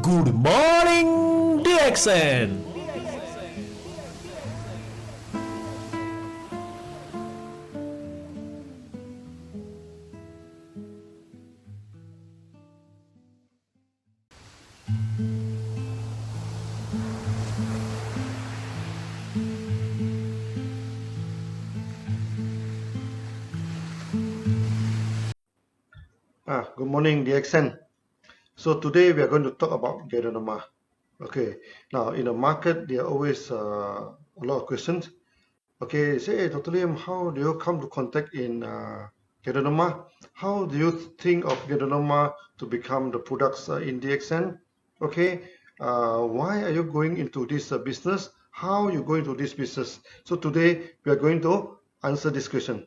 Good morning, DXN. Good morning, DXN. So today we are going to talk about Ganoderma. Okay, now in the market there are always a lot of questions. Okay, say, hey, Dr. Lim, how do you come to contact in Ganoderma? How do you think of Ganoderma to become the products in DXN? Okay, why are you going into this business? How you go into this business? So today we are going to answer this question.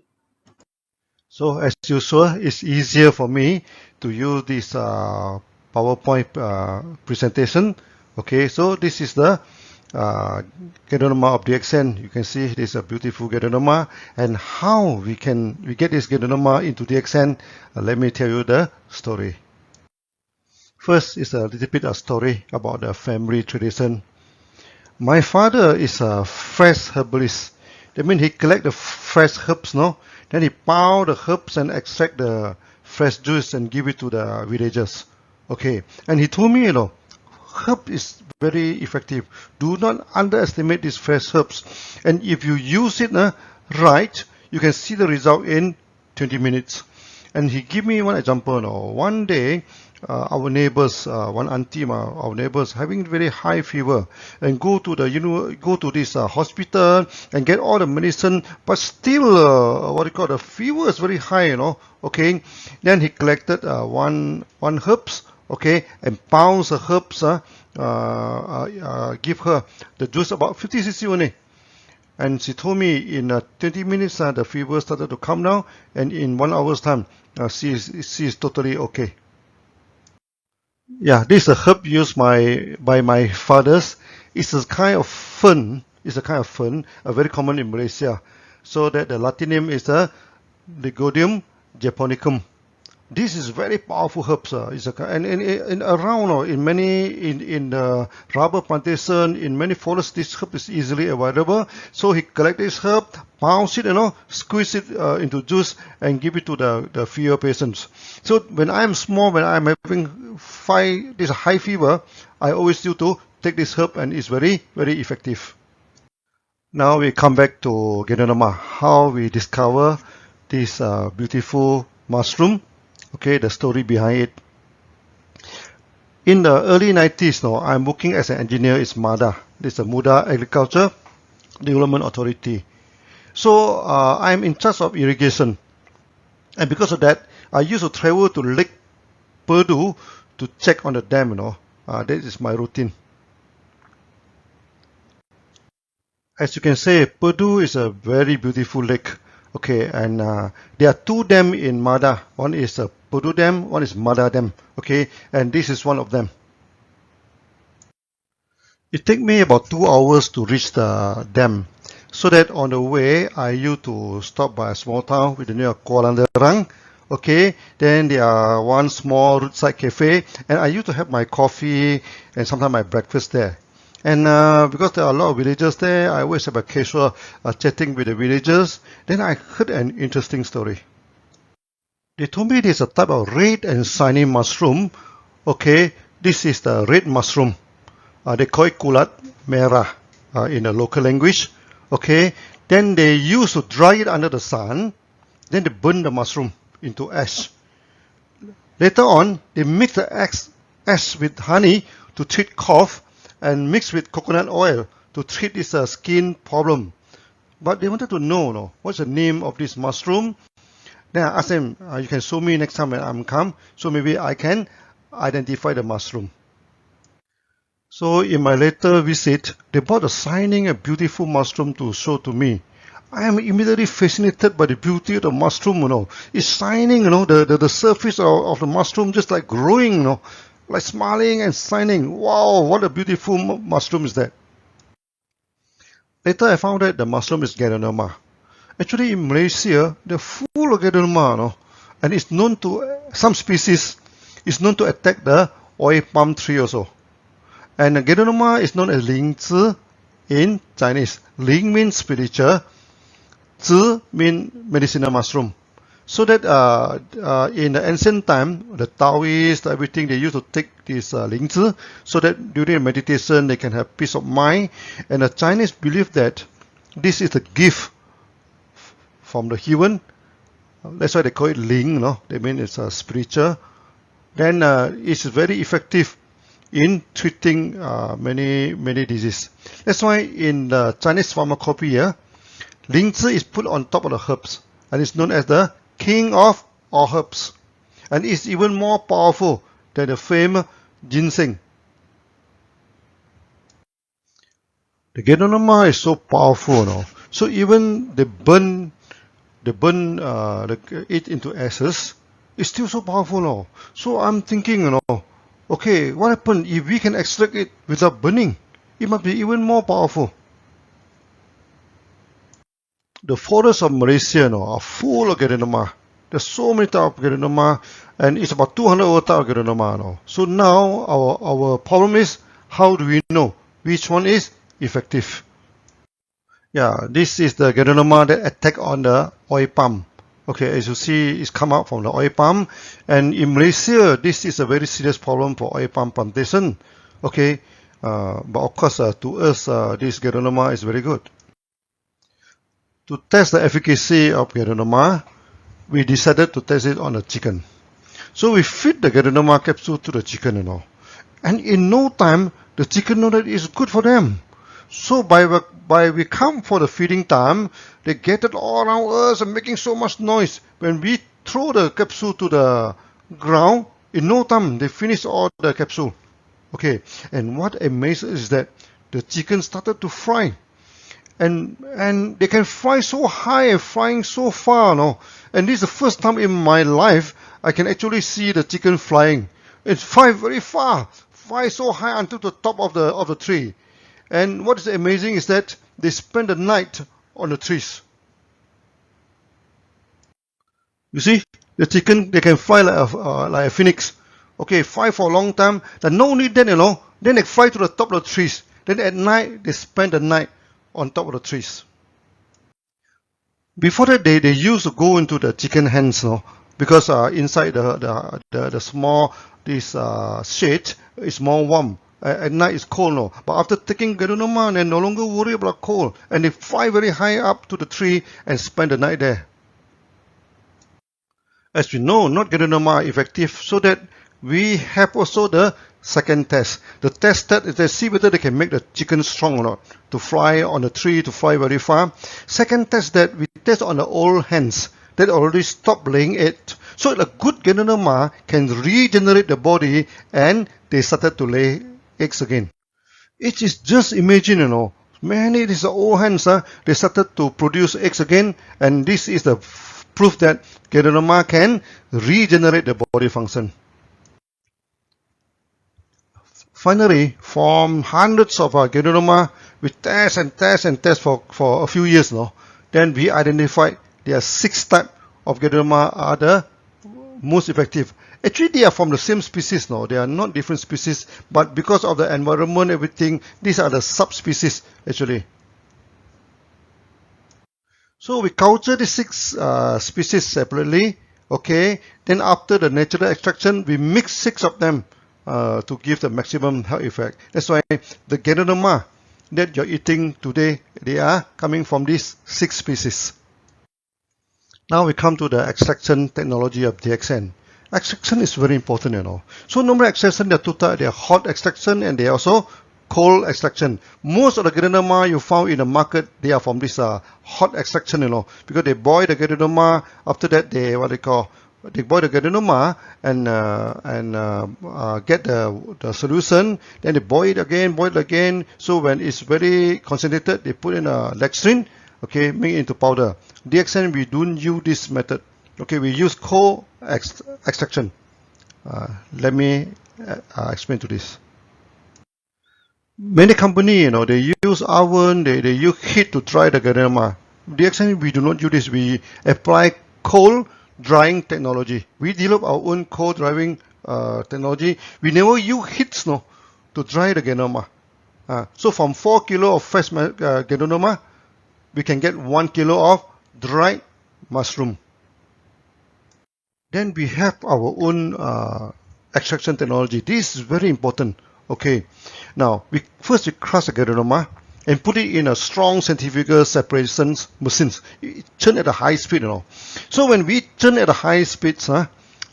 So as usual, it's easier for me to use this PowerPoint presentation. Okay, so this is the Ganoderma of DXN. You can see this is a beautiful Ganoderma, and how we get this Ganoderma into DXN. Let me tell you the story. First is a little bit of story about the family tradition. My father is a fresh herbalist. That means he collect the fresh herbs, no? Then he pound the herbs and extract the fresh juice and give it to the villagers. Okay, and he told me, herb is very effective. Do not underestimate these fresh herbs. And if you use it right, you can see the result in 20 minutes. And he give me one example. One day, our neighbors, one auntie, our neighbors having very high fever, and go to this hospital and get all the medicine, but still, the fever is very high, Okay, then he collected one herbs, okay, and pounds the herbs, give her the juice about 50 cc only. And she told me in 20 minutes the fever started to come down, and in 1 hour's time she is totally okay. Yeah, this is a herb used by my fathers. It's a kind of fern. Very common in Malaysia. So that the Latin name is the Lingzhi japonicum. This is very powerful herbs. And around in the rubber plantation, in many forests, this herb is easily available. So he collect this herb, pounds it, squeeze it into juice and give it to the fever patients. So when I'm small, when I'm having this high fever, I always used to take this herb, and it's very, very effective. Now we come back to Ganoderma, how we discover this beautiful mushroom. Okay, the story behind it. In the early 90s, I'm working as an engineer in MADA. This is the Muda Agriculture Development Authority. So I'm in charge of irrigation. And because of that, I used to travel to Lake Purdu to check on the dam, that is my routine. As you can see, Purdu is a very beautiful lake. Okay, and there are two dams in MADA. One is a Purdu Dam, one is MADA Dam. Okay, and this is one of them. It takes me about 2 hours to reach the dam. So that on the way, I used to stop by a small town with the name of Kuala. Okay, then there are one small roadside cafe, and I used to have my coffee and sometimes my breakfast there. And because there are a lot of villagers there, I always have a casual chatting with the villagers. Then I heard an interesting story. They told me there's a type of red and shiny mushroom. Okay, this is the red mushroom. They call it kulat merah in the local language. Okay, then they used to dry it under the sun. Then they burn the mushroom into ash. Later on, they mix the ash with honey to treat cough, and mix with coconut oil to treat this skin problem. But they wanted to know, what's the name of this mushroom. Then I asked them, you can show me next time when I'm come, so maybe I can identify the mushroom. So in my later visit, they brought a shining and beautiful mushroom to show to me. I am immediately fascinated by the beauty of the mushroom, It's shining, the surface of the mushroom just like glowing, like smiling and shining. Wow, what a beautiful mushroom is that. Later I found that the mushroom is Ganoderma. Actually in Malaysia, they're full of Ganoderma, and it's known to, some species is known to attack the oil palm tree also. And Ganoderma is known as Lingzhi in Chinese. Ling means spiritual, Zi means medicinal mushroom. So that in the ancient time, the Taoists, everything, they used to take this Lingzhi, so that during meditation they can have peace of mind. And the Chinese believe that this is a gift from the heaven. That's why they call it Ling, no? They mean it's spiritual. Then it's very effective in treating many diseases. That's why in the Chinese pharmacopoeia, Lingzhi is put on top of the herbs, and it's known as the king of all herbs, and it's even more powerful than the famed ginseng. The Ganoderma is so powerful, no? So even they burn it into ashes, it's still so powerful, no? So I'm thinking, you know, okay, what happens if we can extract it without burning? It must be even more powerful. The forests of Malaysia, you know, are full of Ganoderma. There's so many types of Ganoderma, and it's about 200 over types of Ganoderma, you know. So now our problem is, how do we know which one is effective? Yeah, this is the Ganoderma that attack on the oil palm. Okay, as you see, it's come out from the oil palm, and in Malaysia, this is a very serious problem for oil palm plantation. Okay, but of course, to us, this Ganoderma is very good. To test the efficacy of Ganoderma, we decided to test it on the chicken. So we feed the Ganoderma capsule to the chicken, you know, and in no time, the chicken know that it's good for them. So by we come for the feeding time, they gathered all around us and making so much noise. When we throw the capsule to the ground, in no time they finish all the capsule. Okay, and what amazes is that the chicken started to fry, and they can fly so high and flying so far, no? And this is the first time in my life I can actually see the chicken flying. It flies very far, fly so high until the top of the tree. And what is amazing is that they spend the night on the trees. You see, the chicken, they can fly like a phoenix. Okay, fly for a long time. Then no need then, you know. Then they fly to the top of the trees. Then at night, they spend the night on top of the trees. Before that, they used to go into the chicken hens, you know, because inside the small shade is more warm. At night it's cold, no. But after taking Ganoderma, they no longer worry about cold, and they fly very high up to the tree and spend the night there. As we know, not Ganoderma effective, so that we have also the second test. The test that is to see whether they can make the chicken strong or not, to fly on the tree, to fly very far. Second test that we test on the old hens that already stopped laying egg. So a good Ganoderma can regenerate the body, and they started to lay eggs again. It is just imagine, you know, many these old hens, they started to produce eggs again, and this is the proof that Ganoderma can regenerate the body function. Finally, from hundreds of Ganoderma, we test and test and test for a few years now. Then we identified there are 6 types of Ganoderma are the most effective. Actually, they are from the same species now. They are not different species, but because of the environment, everything, these are the subspecies actually. So we culture the 6 species separately. Okay. Then after the natural extraction, we mix 6 of them to give the maximum health effect. That's why the Ganoderma that you're eating today, they are coming from these 6 species. Now we come to the extraction technology of DXN. Extraction is very important, you know. So normal extraction, there are 2 types. They are hot extraction and they are also cold extraction. Most of the Ganoderma you found in the market, they are from this hot extraction, you know, because they boil the Ganoderma. After that, they boil the Ganoderma and get the solution. Then they boil it again. So when it's very concentrated, they put in a dextrin, okay, make it into powder. DXN, we don't use this method. Okay, we use cold extraction. Let me explain to this. Many companies, you know, they use oven, they use heat to dry the Ganoderma. DXN, we do not use this. We apply cold drying technology. We develop our own cold drying technology. We never use heat, no, to dry the Ganoderma. So from 4 kilo of fresh Ganoderma, we can get 1 kilo of dried mushroom. Then we have our own extraction technology. This is very important. Okay, now first we crush the Ganoderma and put it in a strong centrifugal separation machines. It churn at a high speed, So when we churn at a high speed,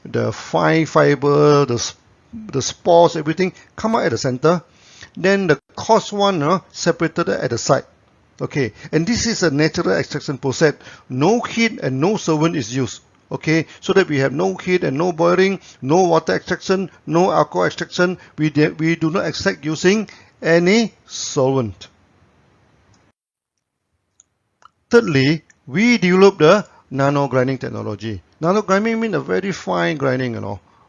the fine fiber, the spores, everything come out at the center. Then the coarse one separated at the side. Okay, and this is a natural extraction process. No heat and no solvent is used. Okay, so that we have no heat and no boiling, no water extraction, no alcohol extraction. We do not extract using any solvent. Thirdly, we developed the nano grinding technology. Nano grinding means a very fine grinding,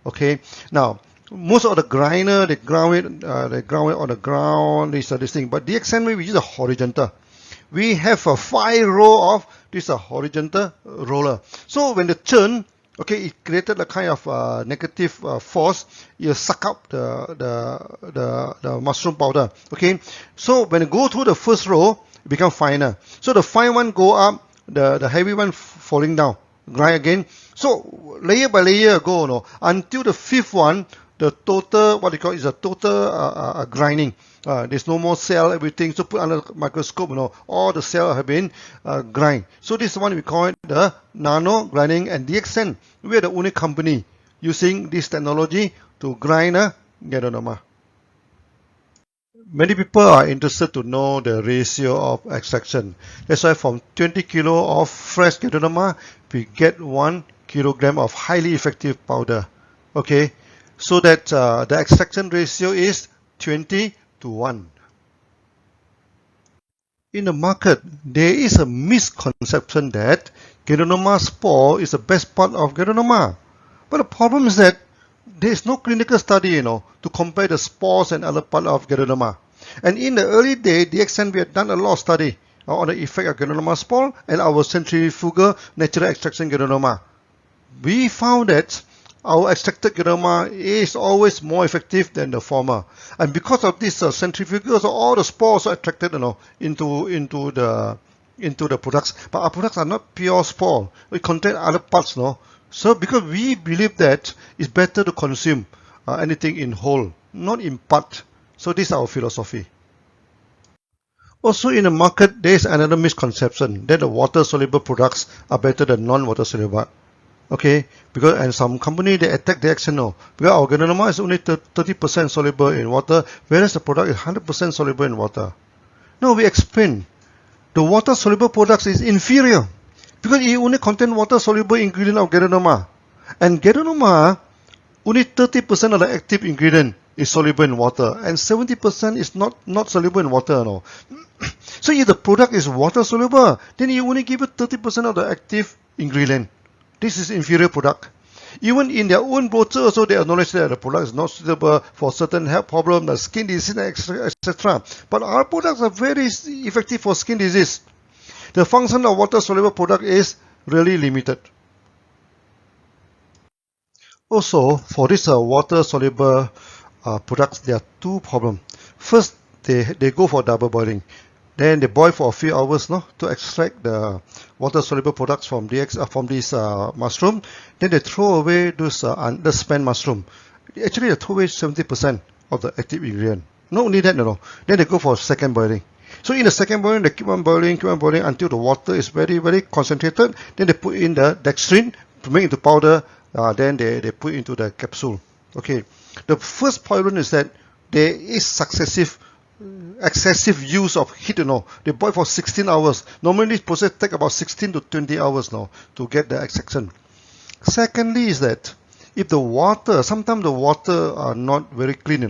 Okay, now most of the grinder they ground it on the ground. This thing, but DXN we use a horizontal. We have a 5 row of this horizontal roller. So when the churn, okay, it created a kind of negative force. You suck up the mushroom powder. Okay, so when it go through the first row, it become finer. So the fine one go up, the heavy one falling down. Grind again. So layer by layer go until the fifth one. The total, what they call is a total grinding. There's no more cell, everything. So put under microscope, all the cells have been grind. So this one we call it the nano grinding, and DXN. We are the only company using this technology to grind a Ganoderma. Many people are interested to know the ratio of extraction. That's why from 20 kilo of fresh Ganoderma, we get 1 kilogram of highly effective powder. Okay. So that the extraction ratio is 20:1. In the market, there is a misconception that Ganoderma spore is the best part of Ganoderma. But the problem is that there is no clinical study, to compare the spores and other part of Ganoderma. And in the early day, DXN we had done a lot of study on the effect of Ganoderma spore and our centrifugal natural extraction Ganoderma. We found that our extracted Ganoderma is always more effective than the former, and because of this centrifugal, so all the spores are attracted, into the products. But our products are not pure spore; we contain other parts, So because we believe that it's better to consume anything in whole, not in part. So this is our philosophy. Also in the market, there is another misconception that the water-soluble products are better than non-water-soluble. Okay, and some company they attack DXN, because our Ganoderma is only 30% soluble in water, whereas the product is 100% soluble in water. No, we explain. The water-soluble products is inferior because it only contains water-soluble ingredient of Ganoderma, and Ganoderma only 30% of the active ingredient is soluble in water, and 70% is not soluble in water. So if the product is water-soluble, then you only give it 30% of the active ingredient. This is inferior product. Even in their own brochure also they acknowledge that the product is not suitable for certain health problems, like skin disease, etc. But our products are very effective for skin disease. The function of water-soluble product is really limited. Also, for this water-soluble products, there are two problems. First, they go for double boiling. Then they boil for a few hours, to extract the water-soluble products from this mushroom. Then they throw away those underspent mushroom. Actually, they throw away 70% of the active ingredient. Not only that, Then they go for second boiling. So in the second boiling, they keep on boiling until the water is very, very concentrated. Then they put in the dextrin to make it into powder. Then they put into the capsule. Okay. The first problem is that there is excessive use of heat, They boil for 16 hours. Normally this process takes about 16 to 20 hours to get the extraction. Secondly is that if the water, sometimes the water are not very clean,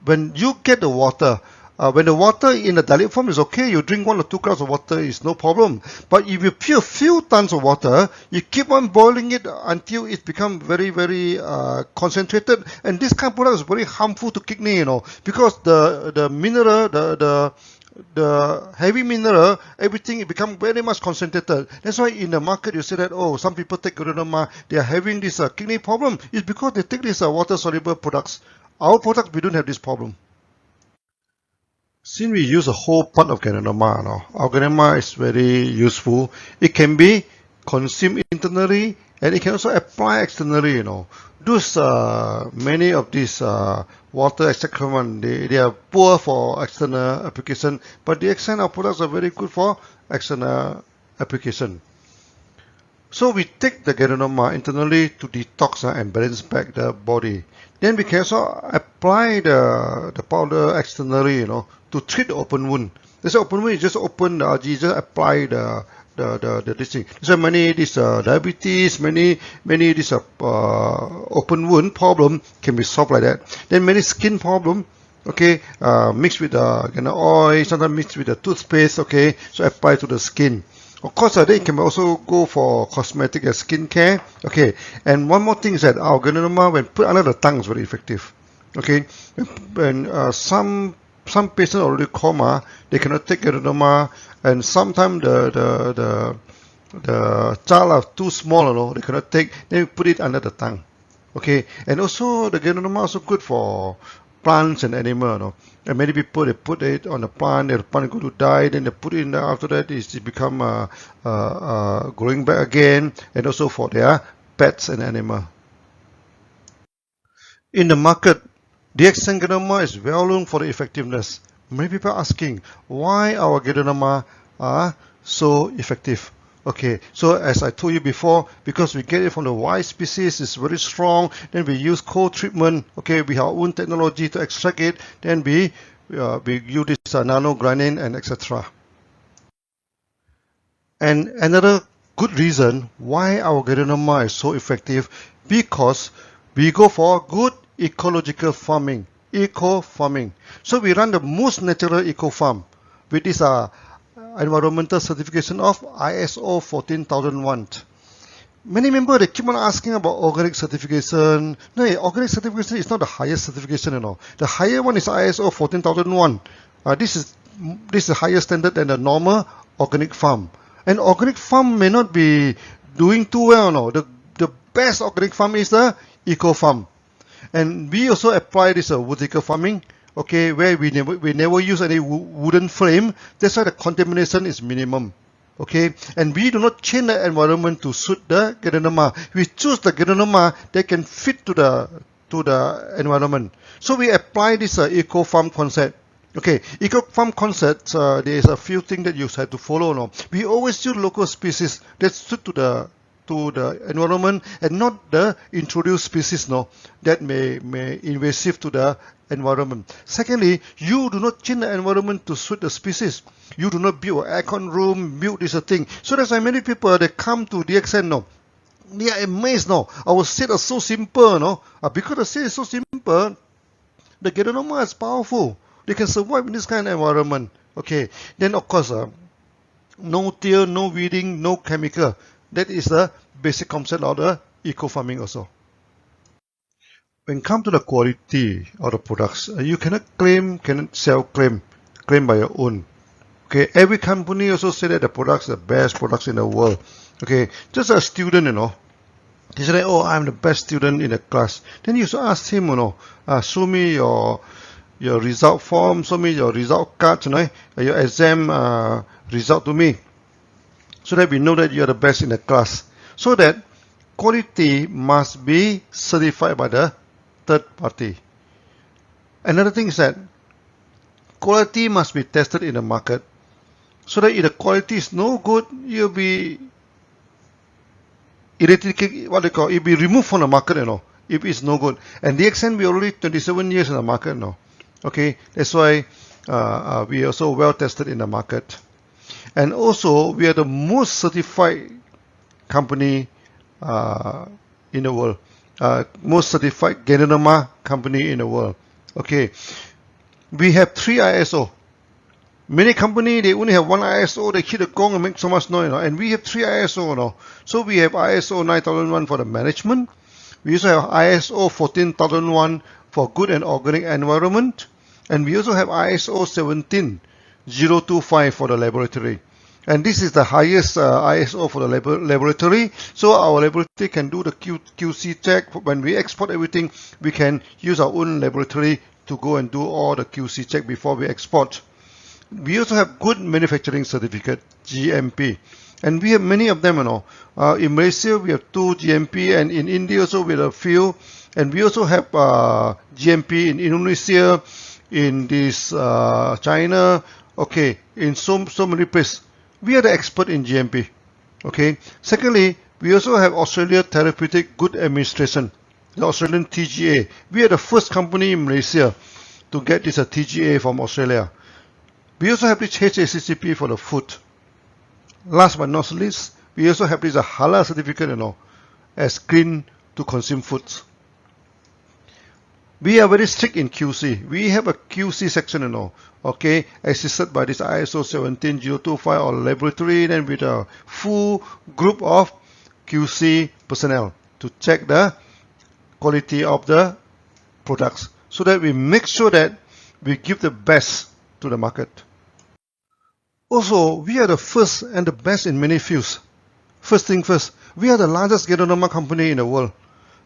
when you get the water, when the water in the dilute form is okay, you drink 1 or 2 cups of water is no problem. But if you put a few tons of water, you keep on boiling it until it becomes very, very concentrated. And this kind of product is very harmful to kidney, because the mineral, the heavy mineral, everything, it becomes very much concentrated. That's why in the market you say that, some people take Ganoderma, they are having this kidney problem. It's because they take these water-soluble products. Our product, we don't have this problem. Since we use a whole part of Ganoderma, our Ganoderma is very useful. It can be consumed internally and it can also apply externally. Those many of these water extract they are poor for external application, but DXN, our products are very good for external application. So we take the Ganoderma internally to detox and balance back the body. Then we can also apply the powder externally, to treat the open wound. This open wound, you just open the RG, just apply this thing. So many this diabetes, many this open wound problem can be solved like that. Then many skin problem, okay, mixed with the oil, sometimes mixed with the toothpaste, okay, so apply to the skin. Of course, they can also go for cosmetic and skincare. Okay, and one more thing is that our Ganoderma, when put under the tongue, is very effective. Okay, and some patients already coma, they cannot take Ganoderma, and sometimes the child are too small, they cannot take. Then we put it under the tongue. Okay, and also the Ganoderma also good for plants and animal. And many people, they put it on the plant going to die, then they put it in there. After that it become growing back again, and also for their pets and animal. In the market, DXN Ganoderma is well known for the effectiveness. Many people are asking why our Ganoderma are so effective. Okay, so as I told you before, because we get it from the white species, it's very strong. Then we use cold treatment. Okay, we have our own technology to extract it. Then we use this nano-granin and etc. And another good reason why our Ganoderma is so effective, because we go for good ecological farming, eco farming. So we run the most natural eco farm with this environmental certification of ISO 14001. Many members, they keep on asking about organic certification. No, organic certification is not the highest certification, The higher one is ISO 14001. This is the higher standard than the normal organic farm. And organic farm may not be doing too well, The best organic farm is the eco farm. And we also apply this vertical farming, okay, where we never use any wooden frame. That's why the contamination is minimum. Okay, and we do not change the environment to suit the Ganoderma. We choose the Ganoderma that can fit to the environment. So we apply this eco farm concept. Okay, eco farm concept. There is a few things that you have to follow. We always use local species that suit to the environment and not the introduced species that may invasive to the environment. Secondly, you do not change the environment to suit the species. You do not build an aircon room, build this thing. So that's why many people, they come to DXN they are amazed Our set is so simple because the set is so simple, the Ganoderma is powerful. They can survive in this kind of environment. Okay, then of course no till, no weeding, no chemical. That is the basic concept of the eco farming also. When it comes to the quality of the products, you cannot claim by your own. Okay, every company also say that the products are the best products in the world. Okay, just a student, he said, oh, I'm the best student in the class. Then you should ask him, show me your result form, show me your result card, your exam result to me, so that we know that you are the best in the class. So that quality must be certified by the third party. Another thing is that quality must be tested in the market, so that if the quality is no good, you'll be it'll be removed from the market, if it's no good. And DXN, we already 27 years in the market now. Okay, that's why we are also well tested in the market. And also, we are the most certified company in the world. Most certified Ganoderma company in the world. Okay, we have 3 ISO. Many companies, they only have 1 ISO, they hit the gong and make so much noise, and we have 3 ISO. So we have ISO 9001 for the management. We also have ISO 14001 for good and organic environment. And we also have ISO 17025 for the laboratory. and this is the highest ISO for the laboratory. So our laboratory can do the QC check. When we export everything, we can use our own laboratory to go and do all the QC check before we export. We also have good manufacturing certificate, GMP, and we have many of them, in Malaysia we have 2 GMP, and in India also we have a few, and we also have GMP in Indonesia, in this China, okay, in so many places. We are the expert in GMP. Okay. Secondly, we also have Australia Therapeutic Good Administration, the Australian TGA. We are the first company in Malaysia to get this TGA from Australia. We also have this HACCP for the food. Last but not least, we also have this halal certificate, as clean to consume foods. We are very strict in QC. We have a QC section, okay, assisted by this ISO 17025 or laboratory, then with a full group of QC personnel to check the quality of the products, so that we make sure that we give the best to the market. Also, we are the first and the best in many fields. First thing first, we are the largest Ganoderma company in the world.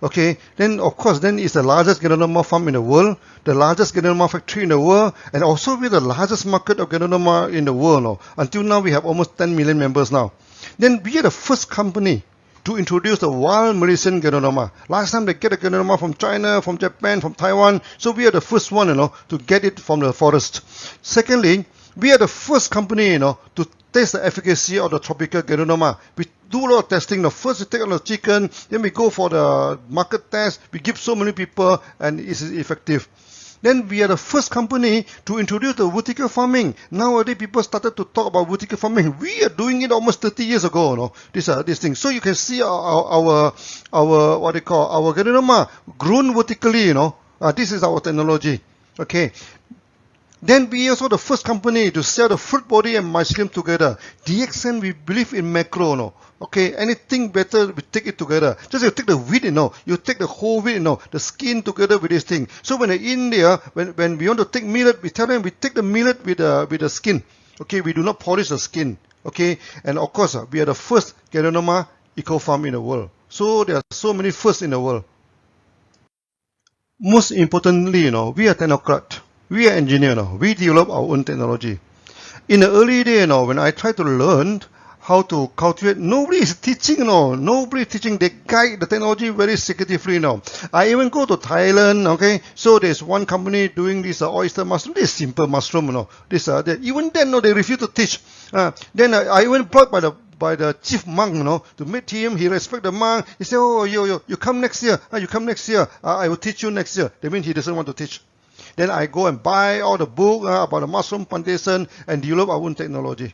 Okay, then of course, then it's the largest Ganoderma farm in the world, the largest Ganoderma factory in the world, and also we're the largest market of Ganoderma in the world. Until now, we have almost 10 million members now. Then we are the first company to introduce the wild Malaysian Ganoderma. Last time they get the Ganoderma from China, from Japan, from Taiwan, so we are the first one, to get it from the forest. Secondly, we are the first company, to test the efficacy of the tropical Ganoderma. We do a lot of testing. First we take on the chicken, then we go for the market test. We give so many people, and it is effective. Then we are the first company to introduce the vertical farming. Nowadays, people started to talk about vertical farming. We are doing it almost 30 years ago, this thing. So you can see our what they call our Ganoderma grown vertically, this is our technology. Okay. Then we are also the first company to sell the fruit body and mycelium together. DXN, we believe in macro, okay, anything better, we take it together. Just you take the wheat, you take the whole wheat, the skin together with this thing. So when in India, when we want to take millet, we tell them we take the millet with the skin. Okay, we do not polish the skin. Okay, and of course, we are the first Ganoderma eco farm in the world. So there are so many firsts in the world. Most importantly, we are technocrat. We are engineers, we develop our own technology. In the early day, when I tried to learn how to cultivate, nobody is teaching, nobody is teaching. They guide the technology very secretively now. I even go to Thailand, okay, so there's one company doing this oyster mushroom, this simple mushroom, this, even then, they refuse to teach. Then I even brought by the chief monk, to meet him. He respect the monk. He said, oh, you come next year, you come next year, I will teach you next year. That means he doesn't want to teach. Then I go and buy all the book about the mushroom plantation and develop our own technology.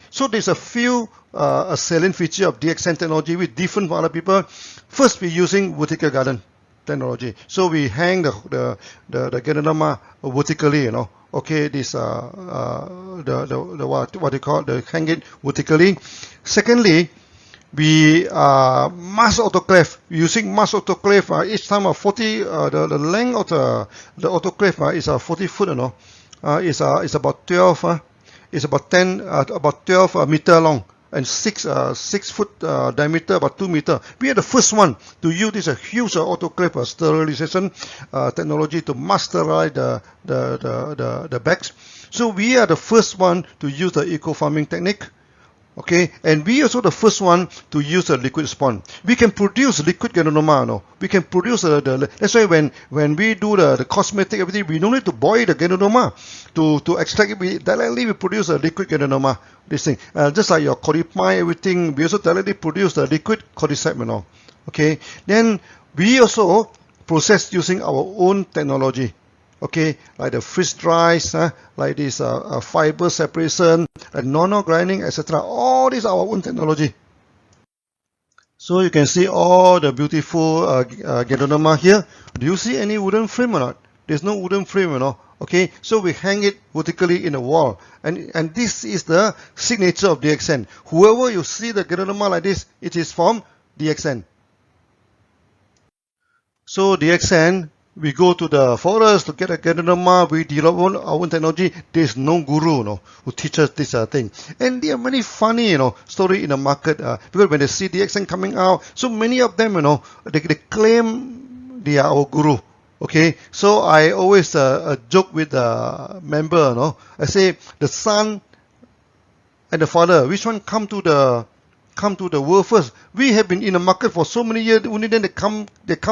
So there's a few salient feature of DXN technology with different from other people. First, we're using vertical garden technology. So we hang the Ganoderma vertically, Okay, this what they call the hang it vertically. Secondly, we mass autoclave. Using mass autoclave, each time 40 the length of the autoclave is 40 foot, it's about 12 it's about 12 meter long and 6 foot diameter, about 2 meter. We are the first one to use this huge autoclave sterilization technology to masterize the bags. So we are the first one to use the eco farming technique. Okay, and we also the first one to use a liquid spawn. We can produce liquid Ganoderma, We can produce that's why when we do the cosmetic everything, we don't need to boil the Ganoderma to extract it. Directly we produce a liquid Ganoderma. This thing, just like your Cordyceps, everything, we also directly produce the liquid Cordyceps, Okay, then we also process using our own technology. Okay, like the freeze dries, like this fiber separation, and grinding, etc. All these are our own technology. So you can see all the beautiful Ganoderma here. Do you see any wooden frame or not? There's no wooden frame, Okay, so we hang it vertically in the wall, and this is the signature of DXN. Whoever you see the Ganoderma like this, it is from DXN. So DXN, we go to the forest to get a Ganoderma, we develop our own technology. There's no guru, who teaches this thing. And there are many funny, story in the market, because when they see DXN coming out, so many of them, they claim they are our guru. Okay, so I always joke with the member, I say the son and the father, which one come to the world first? We have been in the market for so many years, only then they come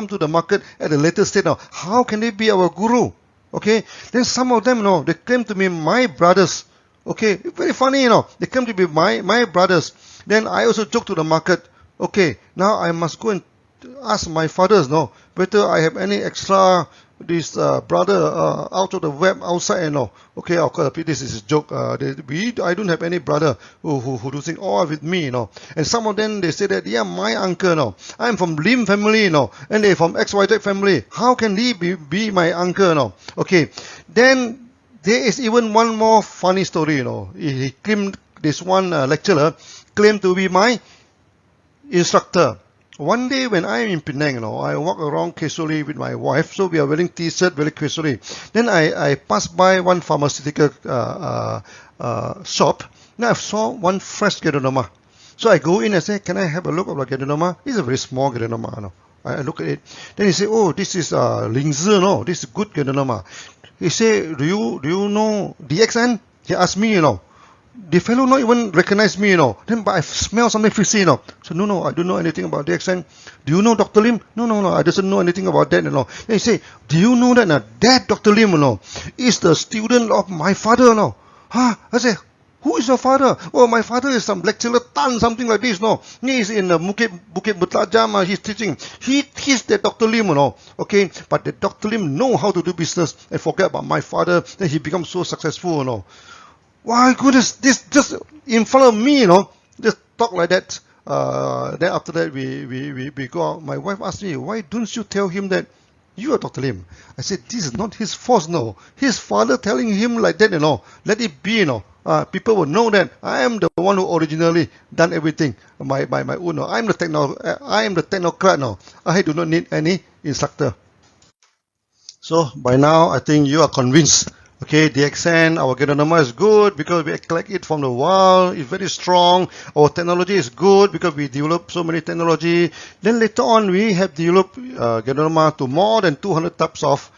to the market at a later stage now. How can they be our guru? Okay, then some of them, they claim to be my brothers. Okay, very funny, they claim to be my brothers. Then I also joke to the market. Okay, now I must go and ask my fathers, whether I have any extra this brother out of the web outside, Okay, of course, this is a joke. I don't have any brother who do things all with me, And some of them, they say that, yeah, my uncle, I'm from Lim family, and they're from XYZ family. How can he be my uncle, Okay, then there is even one more funny story, He claimed, this one lecturer claimed to be my instructor. One day when I am in Penang, I walk around casually with my wife, so we are wearing t-shirt very casually. Then I passed by one pharmaceutical shop. Now I saw one fresh Ganoderma. So I go in and say, can I have a look at the Ganoderma? It's a very small Ganoderma. I look at it. Then he say, oh, this is Lingzhi, this is good Ganoderma. He say, do you know DXN? He asked me, The fellow not even recognize me, Then, but I smell something fishy, So, no, I don't know anything about DXN. Do you know Dr. Lim? No, I doesn't know anything about that, Then he say, do you know that, that Dr. Lim, is the student of my father, Huh? I say, who is your father? Oh, my father is some lecturer Tan, something like this, He is in Bukit Butajam, he's teaching. He teaches that Dr. Lim, Okay, but the Dr. Lim know how to do business and forget about my father, then he becomes so successful, Why goodness, this just in front of me, just talk like that. Then after that, we go out. My wife asked me, why don't you tell him that you are Dr. Lim? I said, this is not his fault, His father telling him like that, Let it be, People will know that I am the one who originally done everything by my own. I am the technocrat, I do not need any instructor. So by now, I think you are convinced. Okay, DXN, our Ganoderma is good because we collect it from the wild. It's very strong. Our technology is good because we develop so many technology. Then later on, we have developed Ganoderma to more than 200 types of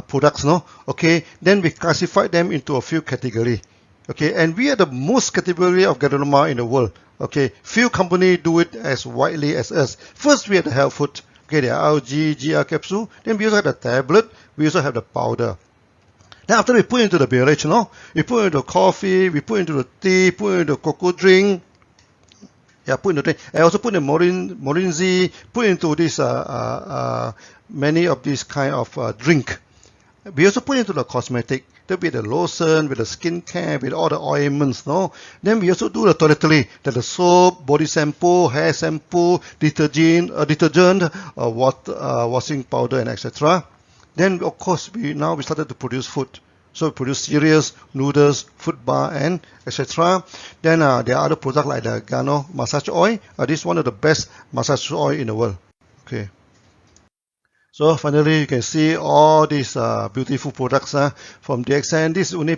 products. Okay, then we classify them into a few categories. Okay, and we are the most category of Ganoderma in the world. Okay, few companies do it as widely as us. First, we have the health food. Okay, the RGrGL capsule. Then we also have the tablet. We also have the powder. Then after we put into the beverage, we put into coffee, we put into the tea, put into cocoa drink. Yeah, put into drink. I also put in Morinzhi, put into this many of these kind of drink. We also put into the cosmetic. There'll be the lotion, with the skin care, with all the ointments, Then we also do the toiletry, the soap, body shampoo, hair shampoo, detergent, washing powder, and etc. Then, of course, we started to produce food. So we produce cereals, noodles, food bar, and etc. Then there are other products like the Gano massage oil. This is one of the best massage oil in the world. Okay. So finally, you can see all these beautiful products from DXN. This is only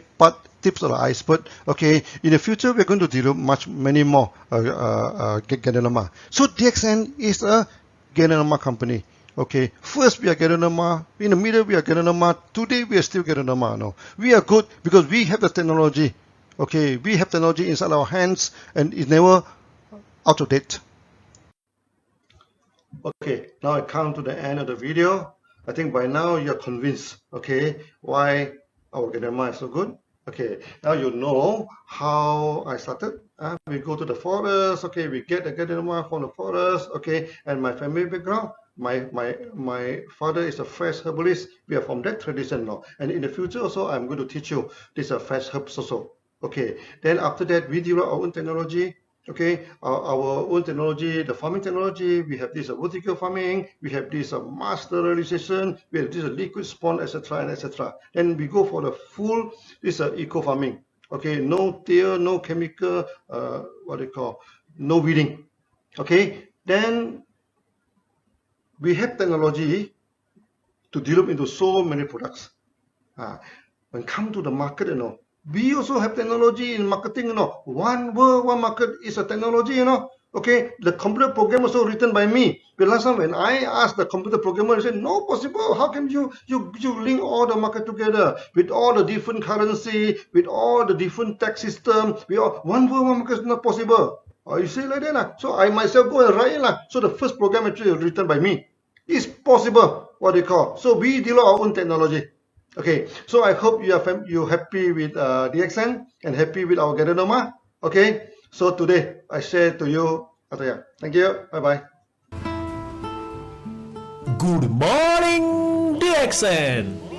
tips of the iceberg. Okay. In the future, we're going to develop many more Ganoderma. So DXN is a Ganoderma company. Okay, first we are Ganoderma, in the middle we are Ganoderma, today we are still Ganoderma. We are good because we have the technology. Okay, we have technology inside our hands and it's never out of date. Okay, now I come to the end of the video. I think by now you're convinced, okay, why our Ganoderma is so good. Okay, now you know how I started. We go to the forest, okay, we get the Ganoderma from the forest, okay, and my family background. My father is a fresh herbalist. We are from that tradition now. And in the future also, I'm going to teach you this fresh herbs also. Okay. Then after that, we develop our own technology. Okay. Our own technology, the farming technology. We have this vertical farming. We have this mass sterilization. We have this liquid spawn, etc. and etc. Then we go for the full eco farming. Okay. No till, no chemical. No weeding. Okay. Then we have technology to develop into so many products. When come to the market, we also have technology in marketing, One world, one market is a technology, Okay, the computer program also written by me. But last time when I asked the computer programmer, he said, no possible. How can you link all the market together with all the different currency, with all the different tax system? One world, one market is not possible. You say like that. So I myself go and write it. So the first program actually written by me. It's possible, what they call. So we develop our own technology. Okay, so I hope you're happy with DXN and happy with our Ganoderma. Okay, so today I share to you. Thank you. Bye-bye. Good morning, DXN.